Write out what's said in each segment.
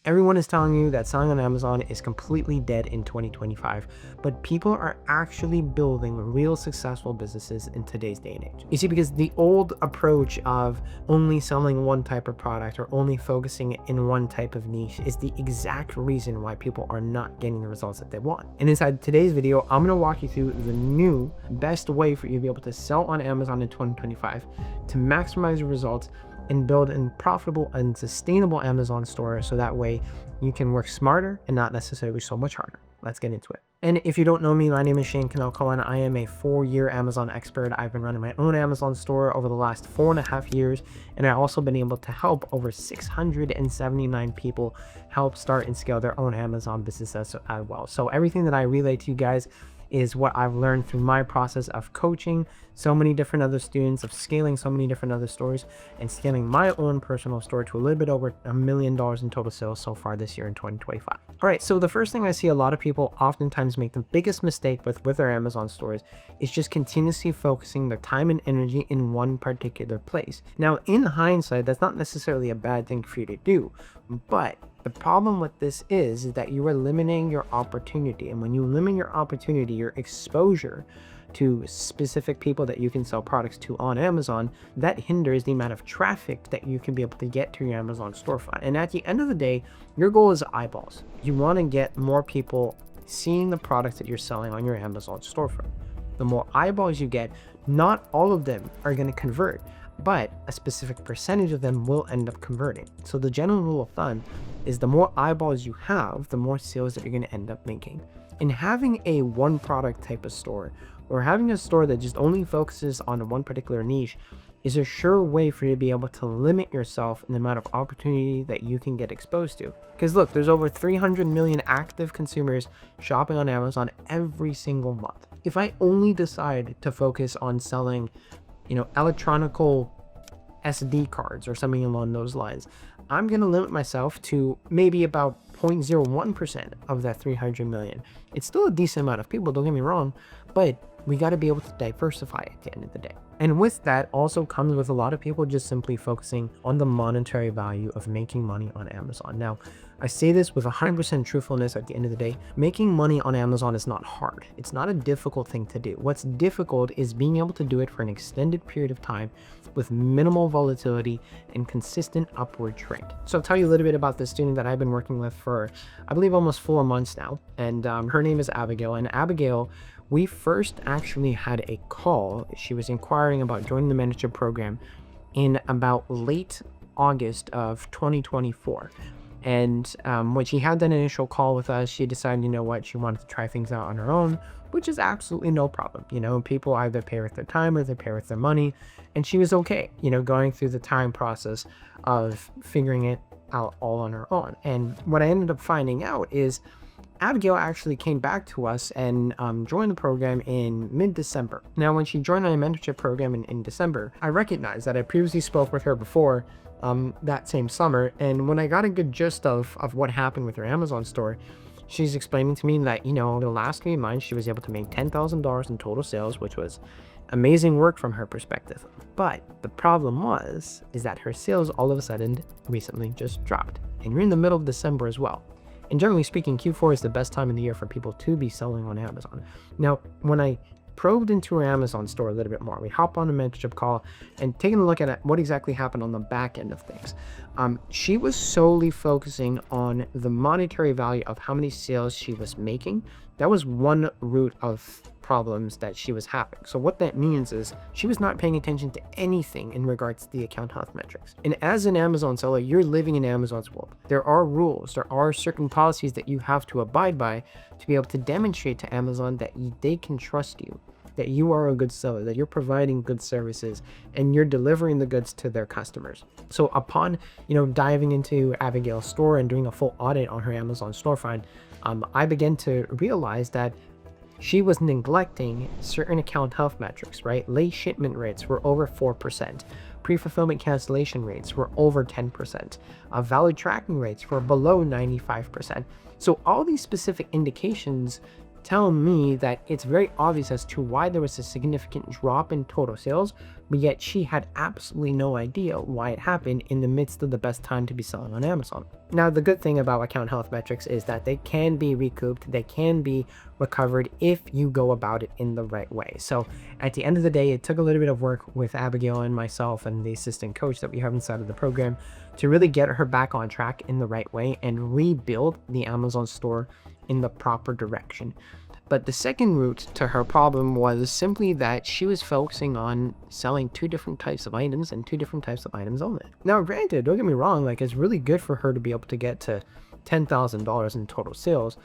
Everyone is telling you that selling on Amazon is completely dead in 2025, but people are actually building real successful businesses in today's day and age. You see, because the old approach of only selling one type of product or only focusing in one type of niche is the exact reason why people are not getting the results that they want. And inside today's video, I'm going to walk you through the new best way for you to be able to sell on Amazon in 2025 to maximize your results and build a profitable and sustainable Amazon store, so that way you can work smarter and not necessarily so much harder. Let's get into it. And if you don't know me, my name is Cannell-Cohen. I am a 4-year Amazon expert. I've been running my own Amazon store over the last 4.5 years, and I've also been able to help over 679 people help start and scale their own Amazon businesses as well. So everything that I relay to you guys is what I've learned through my process of coaching so many different other students, of scaling so many different other stores, and scaling my own personal store to a little bit over $1 million in total sales so far this year in 2025. All right, so the first thing I see a lot of people oftentimes make the biggest mistake with their Amazon stores is just continuously focusing their time and energy in one particular place. Now, in hindsight, that's not necessarily a bad thing for you to do, but the problem with this is that you are limiting your opportunity. And when you limit your opportunity, your exposure to specific people that you can sell products to on Amazon, that hinders the amount of traffic that you can be able to get to your Amazon storefront. And at the end of the day, your goal is eyeballs. You want to get more people seeing the products that you're selling on your Amazon storefront. The more eyeballs you get, not all of them are going to convert, but a specific percentage of them will end up converting. So the general rule of thumb is the more eyeballs you have, the more sales that you're going to end up making. And having a one product type of store, or having a store that just only focuses on one particular niche, is a sure way for you to be able to limit yourself in the amount of opportunity that you can get exposed to. Because look, there's over 300 million active consumers shopping on Amazon every single month. If I only decide to focus on selling, electronical SD cards or something along those lines, I'm going to limit myself to maybe about 0.01% of that 300 million. It's still a decent amount of people, don't get me wrong, but we got to be able to diversify at the end of the day. And with that also comes with a lot of people just simply focusing on the monetary value of making money on Amazon. Now, I say this with 100% truthfulness at the end of the day. Making money on Amazon is not hard. It's not a difficult thing to do. What's difficult is being able to do it for an extended period of time with minimal volatility and consistent upward trend. So I'll tell you a little bit about this student that I've been working with for, I believe, almost 4 months now. And her name is Abigail. And Abigail, we first actually had a call. She was inquiring about joining the mentorship program in about late August of 2024. And when she had that initial call with us, she decided, you know what, she wanted to try things out on her own, which is absolutely no problem. People either pay with their time or they pay with their money. And she was okay, going through the time process of figuring it out all on her own. And what I ended up finding out is Abigail actually came back to us and joined the program in mid-December. Now, when she joined my mentorship program in December, I recognized that I previously spoke with her before that same summer. And when I got a good gist of what happened with her Amazon store, she's explaining to me that, the last 3 months, she was able to make $10,000 in total sales, which was amazing work from her perspective. But the problem is that her sales all of a sudden recently just dropped. And you're in the middle of December as well. And generally speaking, Q4 is the best time in the year for people to be selling on Amazon. Now, when I probed into her Amazon store a little bit more, we hop on a mentorship call and taking a look at what exactly happened on the back end of things. She was solely focusing on the monetary value of how many sales she was making. That was one root of problems that she was having. So what that means is she was not paying attention to anything in regards to the account health metrics. And as an Amazon seller, you're living in Amazon's world. There are rules, there are certain policies that you have to abide by to be able to demonstrate to Amazon that they can trust you, that you are a good seller, that you're providing good services, and you're delivering the goods to their customers. So upon, diving into Abigail's store and doing a full audit on her Amazon storefront, I began to realize that she was neglecting certain account health metrics, right? Late shipment rates were over 4%. Pre-fulfillment cancellation rates were over 10%. Valid tracking rates were below 95%. So all these specific indications tell me that it's very obvious as to why there was a significant drop in total sales, but yet she had absolutely no idea why it happened in the midst of the best time to be selling on Amazon. Now, the good thing about account health metrics is that they can be recouped, they can be recovered if you go about it in the right way. So at the end of the day, it took a little bit of work with Abigail and myself and the assistant coach that we have inside of the program to really get her back on track in the right way and rebuild the Amazon store in the proper direction. But the second root to her problem was simply that she was focusing on selling two different types of items and two different types of items only. Now, granted, don't get me wrong, like, it's really good for her to be able to get to $10,000 in total sales,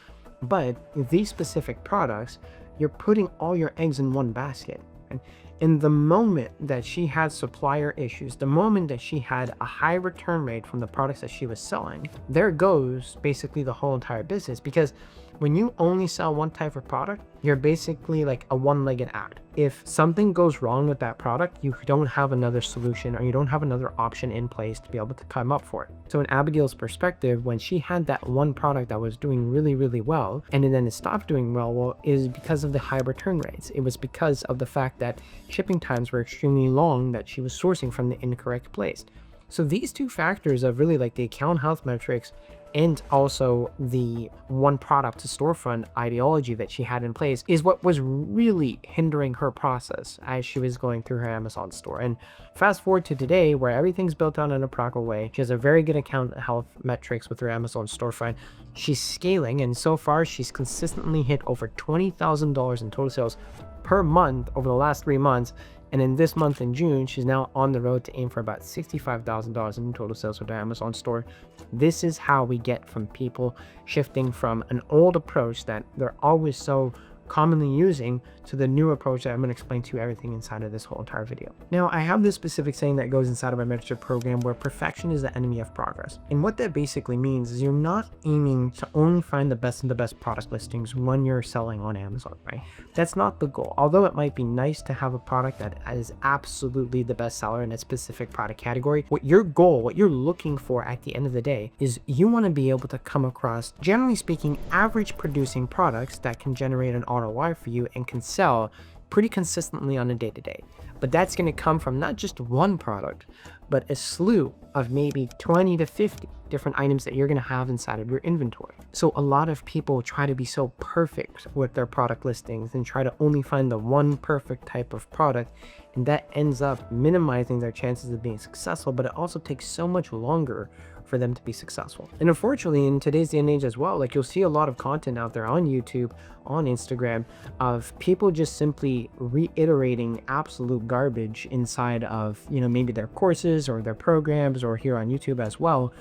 but these specific products, you're putting all your eggs in one basket. And in the moment that she had supplier issues, the moment that she had a high return rate from the products that she was selling, there goes basically the whole entire business. Because when you only sell one type of product, you're basically like a one-legged act. If something goes wrong with that product, you don't have another solution or you don't have another option in place to be able to come up for it. So in Abigail's perspective, when she had that one product that was doing really, really well, and then it stopped doing well, is because of the high return rates. It was because of the fact that shipping times were extremely long, that she was sourcing from the incorrect place. So these two factors of really like the account health metrics and also the one product to storefront ideology that she had in place is what was really hindering her process as she was going through her Amazon store. And fast forward to today, where everything's built out in a proper way. She has a very good account health metrics with her Amazon storefront. She's scaling, and so far she's consistently hit over $20,000 in total sales per month over the last 3 months. And in this month in June, she's now on the road to aim for about $65,000 in total sales with the Amazon store. This is how we get from people shifting from an old approach that they're always so commonly using to the new approach that I'm going to explain to you everything inside of this whole entire video. Now, I have this specific saying that goes inside of my mentorship program where perfection is the enemy of progress. And what that basically means is you're not aiming to only find the best of the best product listings when you're selling on Amazon, right? That's not the goal. Although it might be nice to have a product that is absolutely the best seller in a specific product category, what your goal, what you're looking for at the end of the day is you want to be able to come across, generally speaking, average producing products that can generate an ROI for you and can sell pretty consistently on a day-to-day. But that's going to come from not just one product, but a slew of maybe 20 to 50 different items that you're going to have inside of your inventory. So a lot of people try to be so perfect with their product listings and try to only find the one perfect type of product, and that ends up minimizing their chances of being successful, but it also takes so much longer for them to be successful. And unfortunately, in today's day and age as well, like, you'll see a lot of content out there on YouTube, on Instagram, of people just simply reiterating absolute garbage inside of, maybe their courses or their programs or here on YouTube as well.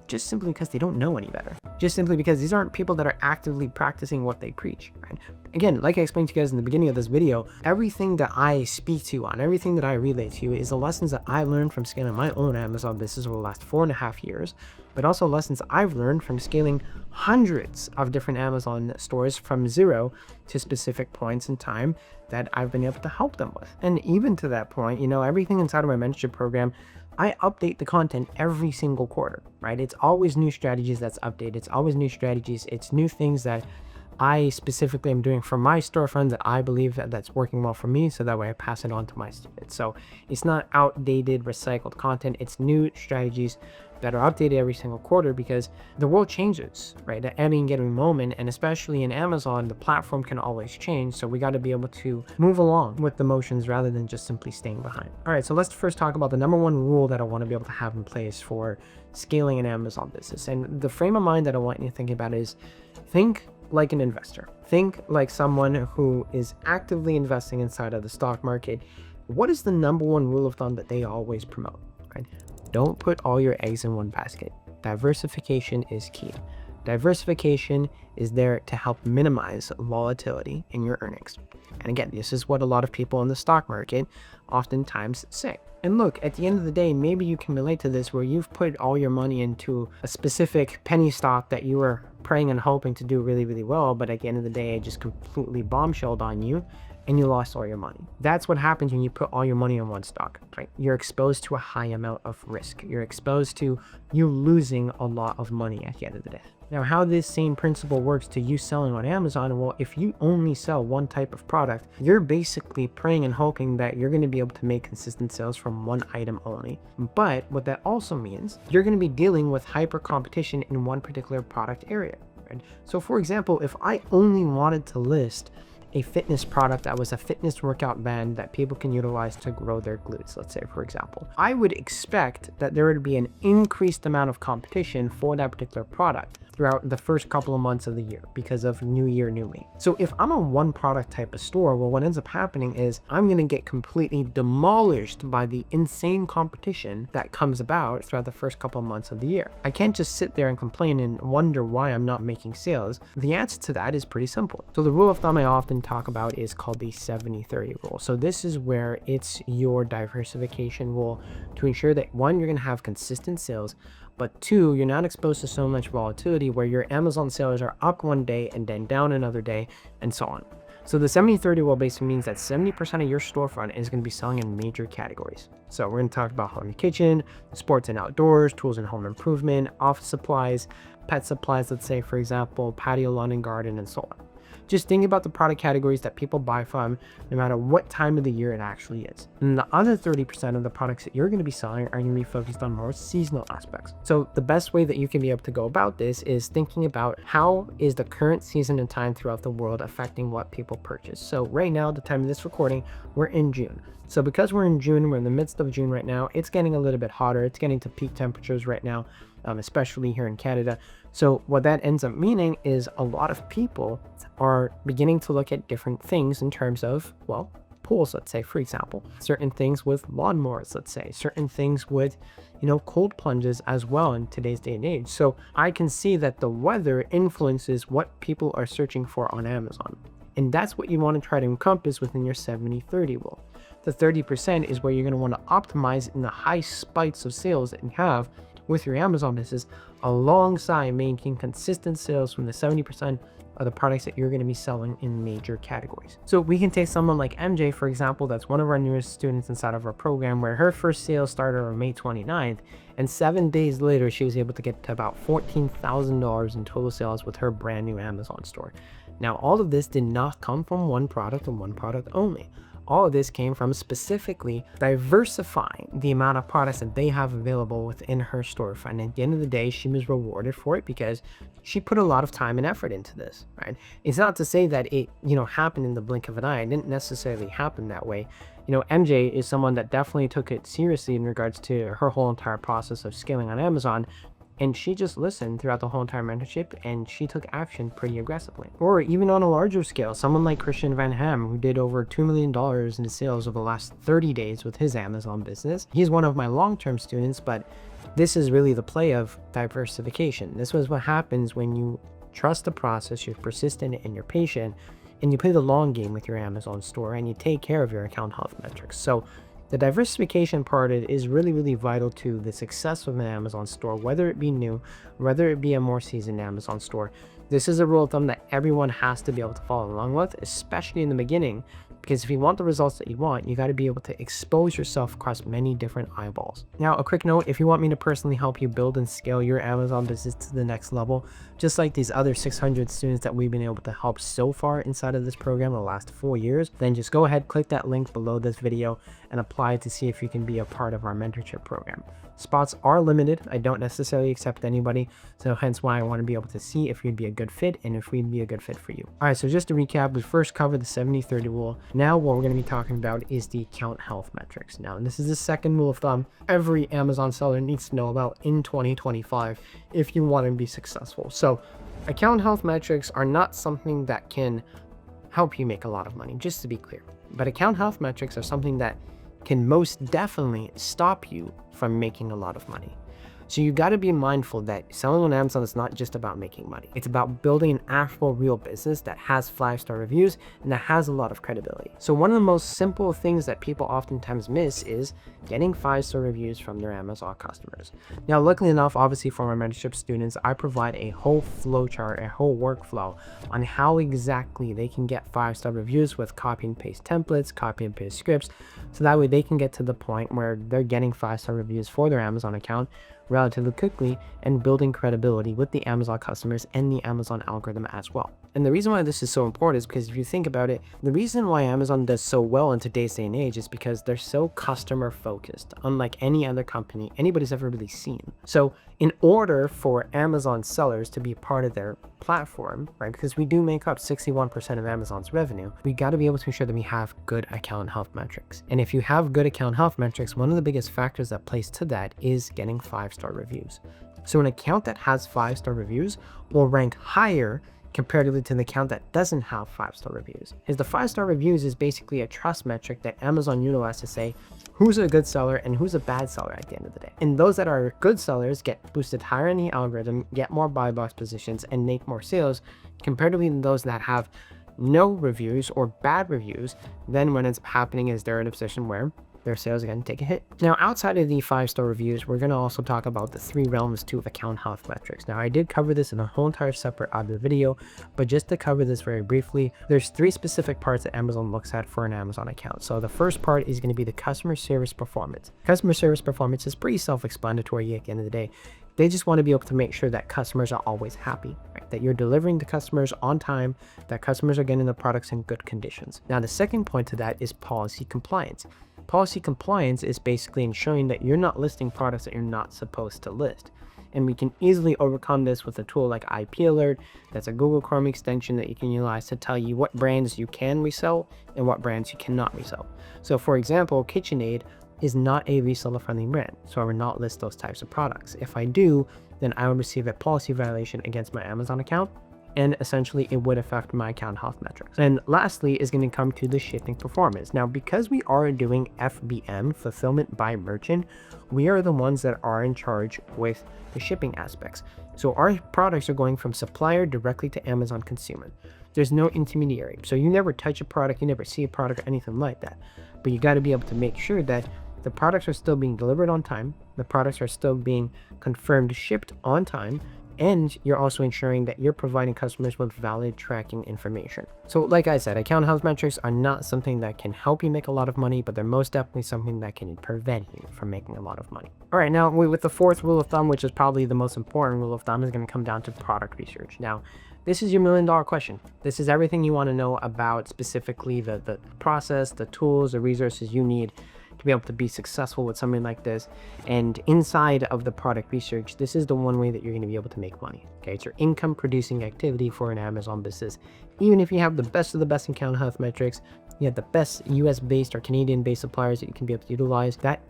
Just simply because they don't know any better. Just simply because these aren't people that are actively practicing what they preach, right? Again, like I explained to you guys in the beginning of this video, everything that I speak to on, everything that I relay to you is the lessons that I learned from scaling my own Amazon business over the last 4.5 years, but also lessons I've learned from scaling hundreds of different Amazon stores from zero to specific points in time that I've been able to help them with. And even to that point, everything inside of my mentorship program, I update the content every single quarter, right? It's always new strategies that's updated. It's always new strategies. It's new things that I specifically am doing for my storefront that I believe that's working well for me, so that way I pass it on to my students. So it's not outdated, recycled content. It's new strategies that are updated every single quarter, because the world changes, right? At any given moment, and especially in Amazon, the platform can always change. So we got to be able to move along with the motions rather than just simply staying behind. All right, so let's first talk about the number one rule that I want to be able to have in place for scaling an Amazon business. And the frame of mind that I want you to think about is think like an investor. Think like someone who is actively investing inside of the stock market. What is the number one rule of thumb that they always promote, right? Don't put all your eggs in one basket. Diversification is key. Diversification is there to help minimize volatility in your earnings. And again, this is what a lot of people in the stock market oftentimes say. And look, at the end of the day, maybe you can relate to this where you've put all your money into a specific penny stock that you were praying and hoping to do really, really well, but at the end of the day, it just completely bombshelled on you and you lost all your money. That's what happens when you put all your money in one stock, right? You're exposed to a high amount of risk. You're exposed to you losing a lot of money at the end of the day. Now, how this same principle works to you selling on Amazon, well, if you only sell one type of product, you're basically praying and hoping that you're going to be able to make consistent sales from one item only. But what that also means, you're going to be dealing with hyper competition in one particular product area. Right? So for example, if I only wanted to list a fitness product that was a fitness workout band that people can utilize to grow their glutes, let's say, for example, I would expect that there would be an increased amount of competition for that particular product throughout the first couple of months of the year because of new year, new me. So if I'm a one product type of store, well, what ends up happening is I'm going to get completely demolished by the insane competition that comes about throughout the first couple of months of the year. I can't just sit there and complain and wonder why I'm not making sales. The answer to that is pretty simple. So the rule of thumb I often talk about is called the 70-30 rule. So this is where it's your diversification rule to ensure that one, you're going to have consistent sales, but two, you're not exposed to so much volatility where your Amazon sales are up one day and then down another day and so on. So the 70-30 rule basically means that 70% of your storefront is going to be selling in major categories. So we're going to talk about home and kitchen, sports and outdoors, tools and home improvement, office supplies, pet supplies, let's say, for example, patio, lawn and garden, and so on. Just think about the product categories that people buy from no matter what time of the year it actually is. And the other 30% of the products that you're going to be selling are going to be focused on more seasonal aspects. So the best way that you can be able to go about this is thinking about how is the current season and time throughout the world affecting what people purchase. So right now, the time of this recording, we're in June. So because we're in June, we're in the midst of June right now, it's getting a little bit hotter. It's getting to peak temperatures right now, especially here in Canada. So what that ends up meaning is a lot of people are beginning to look at different things in terms of, well, pools, let's say, for example, certain things with lawnmowers, let's say, certain things with, cold plunges as well in today's day and age. So I can see that the weather influences what people are searching for on Amazon. And that's what you want to try to encompass within your 70-30 rule. The 30% is where you're going to want to optimize in the high spikes of sales that you have with your Amazon business, alongside making consistent sales from the 70% of the products that you're going to be selling in major categories. So we can take someone like MJ, for example, that's one of our newest students inside of our program, where her first sales started on May 29th, and 7 days later, she was able to get to about $14,000 in total sales with her brand new Amazon store. Now, all of this did not come from one product and one product only. All of this came from specifically diversifying the amount of products that they have available within her storefront. And at the end of the day, she was rewarded for it because she put a lot of time and effort into this, right? It's not to say that it, happened in the blink of an eye. It didn't necessarily happen that way. MJ is someone that definitely took it seriously in regards to her whole entire process of scaling on Amazon. And she just listened throughout the whole entire mentorship, and she took action pretty aggressively. Or even on a larger scale, someone like Christian Van Ham, who did over $2 million in sales over the last 30 days with his Amazon business. He's one of my long-term students, but this is really the play of diversification. This was what happens when you trust the process, you're persistent and you're patient, and you play the long game with your Amazon store, and you take care of your account health metrics. So the diversification part is really, really vital to the success of an Amazon store, whether it be new, whether it be a more seasoned Amazon store. This is a rule of thumb that everyone has to be able to follow along with, especially in the beginning, because if you want the results that you want, you got to be able to expose yourself across many different eyeballs. Now, a quick note, if you want me to personally help you build and scale your Amazon business to the next level, just like these other 600 students that we've been able to help so far inside of this program in the last 4 years, then just go ahead, click that link below this video and apply to see if you can be a part of our mentorship program. Spots are limited. I don't necessarily accept anybody, so hence why I want to be able to see if you'd be a good fit and if we'd be a good fit for you. All right, so just to recap, we first covered the 70-30 rule. Now what we're going to be talking about is the account health metrics. Now, this is the second rule of thumb every Amazon seller needs to know about in 2025 if you want to be successful. So account health metrics are not something that can help you make a lot of money, just to be clear. But account health metrics are something that can most definitely stop you from making a lot of money. So you got to be mindful that selling on Amazon is not just about making money. It's about building an actual real business that has 5-star reviews and that has a lot of credibility. So one of the most simple things that people oftentimes miss is getting 5-star reviews from their Amazon customers. Now, luckily enough, obviously for my mentorship students, I provide a whole flowchart, a whole workflow on how exactly they can get 5-star reviews with copy and paste templates, copy and paste scripts, so that way they can get to the point where they're getting 5-star reviews for their Amazon account relatively quickly and building credibility with the Amazon customers and the Amazon algorithm as well. And the reason why this is so important is because if you think about it, the reason why Amazon does so well in today's day and age is because they're so customer focused, unlike any other company anybody's ever really seen. So in order for Amazon sellers to be part of their platform, right, because we do make up 61% of Amazon's revenue, we got to be able to ensure that we have good account health metrics. And if you have good account health metrics, one of the biggest factors that plays to that is getting 5-star reviews. So an account that has 5-star reviews will rank higher comparatively to the account that doesn't have 5-star reviews. Is the 5-star reviews is basically a trust metric that Amazon utilizes to say who's a good seller and who's a bad seller at the end of the day. And those that are good sellers get boosted higher in the algorithm, get more buy box positions, and make more sales comparatively to those that have no reviews or bad reviews. Then what ends up happening is they're in a position where their sales are going to take a hit. Now, outside of the 5-star reviews, we're going to also talk about the 3 realms too of account health metrics. Now, I did cover this in a whole entire separate audio video, but just to cover this very briefly, there's 3 specific parts that Amazon looks at for an Amazon account. So the first part is going to be the customer service performance. Customer service performance is pretty self-explanatory at the end of the day. They just want to be able to make sure that customers are always happy, right? That you're delivering to customers on time, that customers are getting the products in good conditions. Now, the second point to that is policy compliance. Policy compliance is basically ensuring that you're not listing products that you're not supposed to list. And we can easily overcome this with a tool like IP Alert. That's a Google Chrome extension that you can utilize to tell you what brands you can resell and what brands you cannot resell. So for example, KitchenAid is not a reseller friendly brand, so I would not list those types of products. If I do, then I would receive a policy violation against my Amazon account, and essentially it would affect my account health metrics. And lastly is going to come to the shipping performance. Now, because we are doing FBM, fulfillment by merchant, we are the ones that are in charge with the shipping aspects. So our products are going from supplier directly to Amazon consumer. There's no intermediary. So you never touch a product, you never see a product or anything like that. But you got to be able to make sure that the products are still being delivered on time, the products are still being confirmed shipped on time, and you're also ensuring that you're providing customers with valid tracking information. So like I said, account health metrics are not something that can help you make a lot of money, but they're most definitely something that can prevent you from making a lot of money. All right, now with the fourth rule of thumb, which is probably the most important rule of thumb, is going to come down to product research. Now, this is your $1 million question. This is everything you want to know about specifically the process, the tools, the resources you need to be able to be successful with something like this. And inside of the product research, this is the one way that you're going to be able to make money. Okay, it's your income producing activity for an Amazon business. Even if you have the best of the best account health metrics, you have the best US based or Canadian based suppliers that you can be able to utilize, that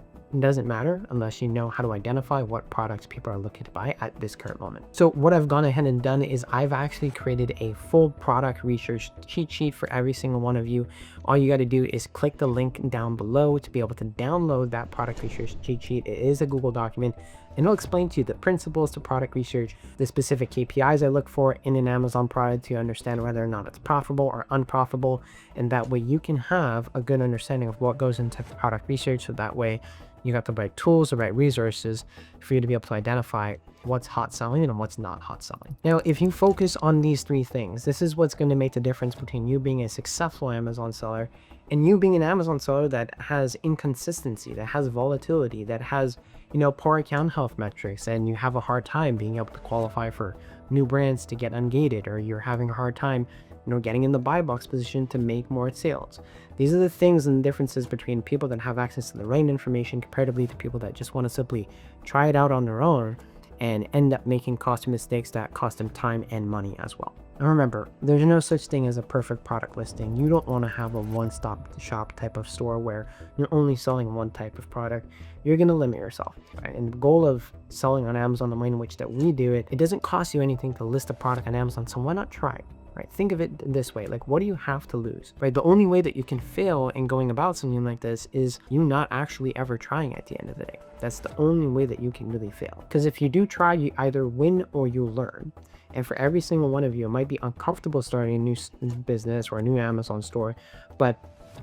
doesn't matter unless you know how to identify what products people are looking to buy at this current moment. So what I've gone ahead and done is I've actually created a full product research cheat sheet for every single one of you. All you got to do is click the link down below to be able to download that product research cheat sheet. It is a Google document, and it'll explain to you the principles to product research, the specific KPIs I look for in an Amazon product to understand whether or not it's profitable or unprofitable. And that way you can have a good understanding of what goes into product research. So that way you got the right tools, the right resources for you to be able to identify what's hot selling and what's not hot selling. Now, if you focus on these 3 things, this is what's going to make the difference between you being a successful Amazon seller and you being an Amazon seller that has inconsistency, that has volatility, that has, poor account health metrics, and you have a hard time being able to qualify for new brands to get ungated, or you're having a hard time getting in the buy box position to make more sales. These are the things and differences between people that have access to the right information comparatively to people that just want to simply try it out on their own and end up making costly mistakes that cost them time and money as well. And remember, there's no such thing as a perfect product listing. You don't want to have a one-stop shop type of store where you're only selling one type of product. You're going to limit yourself, right? And the goal of selling on Amazon, the way in which that we do it, it doesn't cost you anything to list a product on Amazon, so why not try it? right? Think of it this way, like, what do you have to lose, right? The only way that you can fail in going about something like this is you not actually ever trying at the end of the day. That's the only way that you can really fail. Because if you do try, you either win or you learn. And for every single one of you, it might be uncomfortable starting a new business or a new Amazon store, but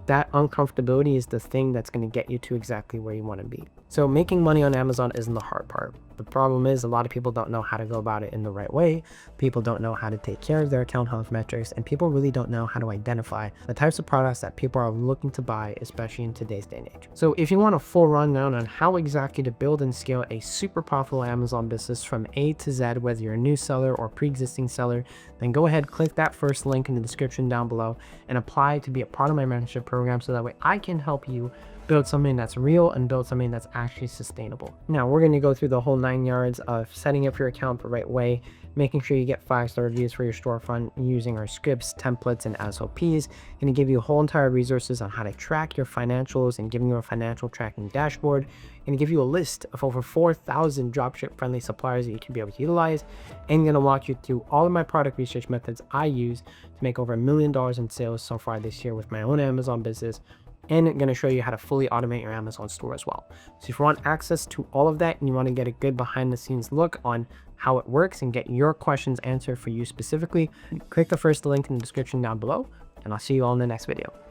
that uncomfortability is the thing that's going to get you to exactly where you want to be. So making money on Amazon isn't the hard part. The problem is a lot of people don't know how to go about it in the right way. People don't know how to take care of their account health metrics, and people really don't know how to identify the types of products that people are looking to buy, especially in today's day and age. So if you want a full rundown on how exactly to build and scale a super profitable Amazon business from A to Z, whether you're a new seller or pre-existing seller, then go ahead, click that first link in the description down below and apply to be a part of my mentorship program, so that way I can help you build something that's real and build something that's actually sustainable. Now we're going to go through the whole 9 yards of setting up your account the right way, making sure you get 5-star reviews for your storefront, using our scripts, templates, and SOPs. Going to give you a whole entire resources on how to track your financials and giving you a financial tracking dashboard. Going to give you a list of over 4,000 dropship friendly suppliers that you can be able to utilize, and going to walk you through all of my product research methods I use to make over $1 million in sales so far this year with my own Amazon business, and I'm going to show you how to fully automate your Amazon store as well. So if you want access to all of that and you want to get a good behind the scenes look on how it works and get your questions answered for you specifically, click the first link in the description down below, and I'll see you all in the next video.